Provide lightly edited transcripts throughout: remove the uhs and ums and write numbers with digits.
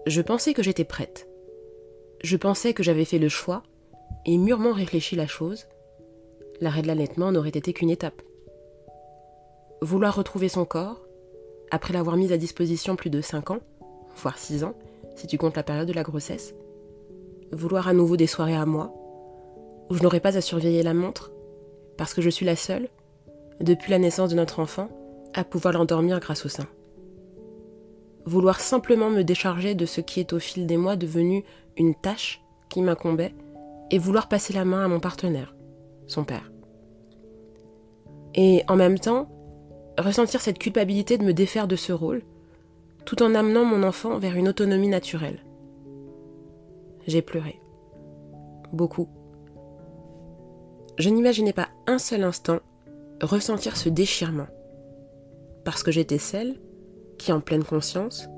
Je pensais que j'étais prête. Je pensais que j'avais fait le choix et mûrement réfléchi la chose. L'arrêt de l'allaitement n'aurait été qu'une étape. Vouloir retrouver son corps, après l'avoir mis à disposition plus de 5 ans, voire 6 ans, si tu comptes la période de la grossesse. Vouloir à nouveau des soirées à moi, où je n'aurais pas à surveiller la montre, parce que je suis la seule, depuis la naissance de notre enfant, à pouvoir l'endormir grâce au sein. Vouloir simplement me décharger de ce qui est au fil des mois devenu une tâche qui m'incombait, et vouloir passer la main à mon partenaire, son père. Et en même temps, ressentir cette culpabilité de me défaire de ce rôle, tout en amenant mon enfant vers une autonomie naturelle. J'ai pleuré. Beaucoup. Je n'imaginais pas un seul instant ressentir ce déchirement, parce que j'étais celle qui, en pleine conscience,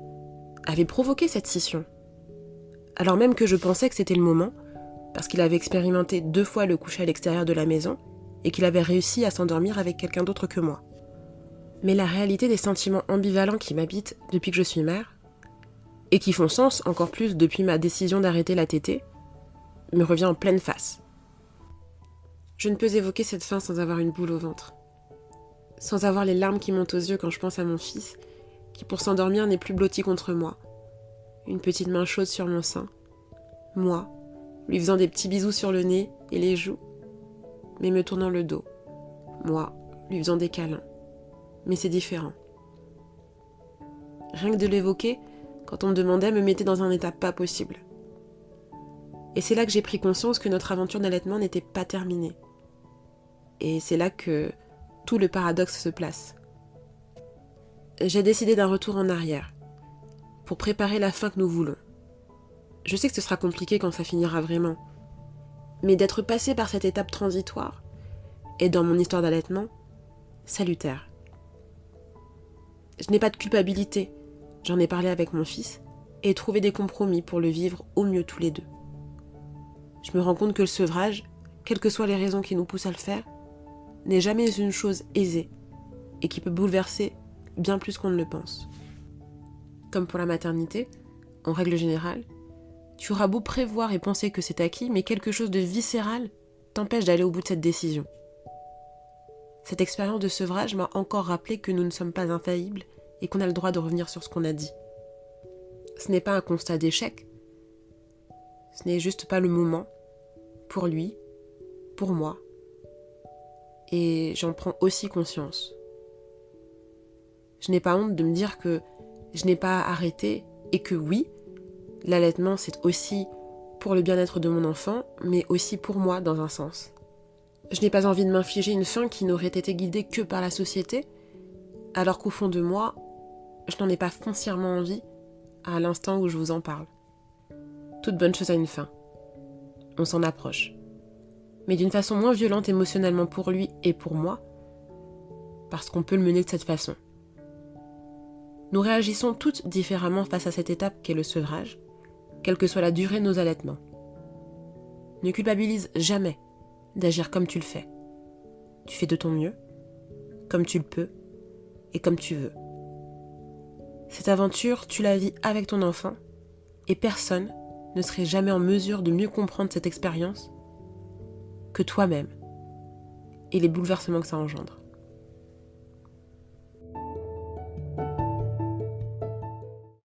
avait provoqué cette scission. Alors même que je pensais que c'était le moment, parce qu'il avait expérimenté 2 fois le coucher à l'extérieur de la maison et qu'il avait réussi à s'endormir avec quelqu'un d'autre que moi. Mais la réalité des sentiments ambivalents qui m'habitent depuis que je suis mère, et qui font sens encore plus depuis ma décision d'arrêter la tétée, me revient en pleine face. Je ne peux évoquer cette fin sans avoir une boule au ventre. Sans avoir les larmes qui montent aux yeux quand je pense à mon fils, qui pour s'endormir n'est plus blotti contre moi. Une petite main chaude sur mon sein. Moi, lui faisant des petits bisous sur le nez et les joues, mais me tournant le dos. Moi, lui faisant des câlins. Mais c'est différent. Rien que de l'évoquer, quand on me demandait, me mettait dans un état pas possible. Et c'est là que j'ai pris conscience que notre aventure d'allaitement n'était pas terminée. Et c'est là que tout le paradoxe se place. J'ai décidé d'un retour en arrière, pour préparer la fin que nous voulons. Je sais que ce sera compliqué quand ça finira vraiment, mais d'être passé par cette étape transitoire, et dans mon histoire d'allaitement, salutaire. Je n'ai pas de culpabilité, j'en ai parlé avec mon fils, et trouvé des compromis pour le vivre au mieux tous les deux. Je me rends compte que le sevrage, quelles que soient les raisons qui nous poussent à le faire, n'est jamais une chose aisée, et qui peut bouleverser bien plus qu'on ne le pense. Comme pour la maternité, en règle générale, tu auras beau prévoir et penser que c'est acquis, mais quelque chose de viscéral t'empêche d'aller au bout de cette décision. Cette expérience de sevrage m'a encore rappelé que nous ne sommes pas infaillibles et qu'on a le droit de revenir sur ce qu'on a dit. Ce n'est pas un constat d'échec, ce n'est juste pas le moment, pour lui, pour moi, et j'en prends aussi conscience. Je n'ai pas honte de me dire que je n'ai pas arrêté et que oui, l'allaitement c'est aussi pour le bien-être de mon enfant, mais aussi pour moi dans un sens. Je n'ai pas envie de m'infliger une fin qui n'aurait été guidée que par la société, alors qu'au fond de moi, je n'en ai pas foncièrement envie à l'instant où je vous en parle. Toute bonne chose a une fin. On s'en approche. Mais d'une façon moins violente émotionnellement pour lui et pour moi, parce qu'on peut le mener de cette façon. Nous réagissons toutes différemment face à cette étape qu'est le sevrage, quelle que soit la durée de nos allaitements. Ne culpabilise jamais d'agir comme tu le fais. Tu fais de ton mieux, comme tu le peux et comme tu veux. Cette aventure, tu la vis avec ton enfant et personne ne serait jamais en mesure de mieux comprendre cette expérience que toi-même et les bouleversements que ça engendre.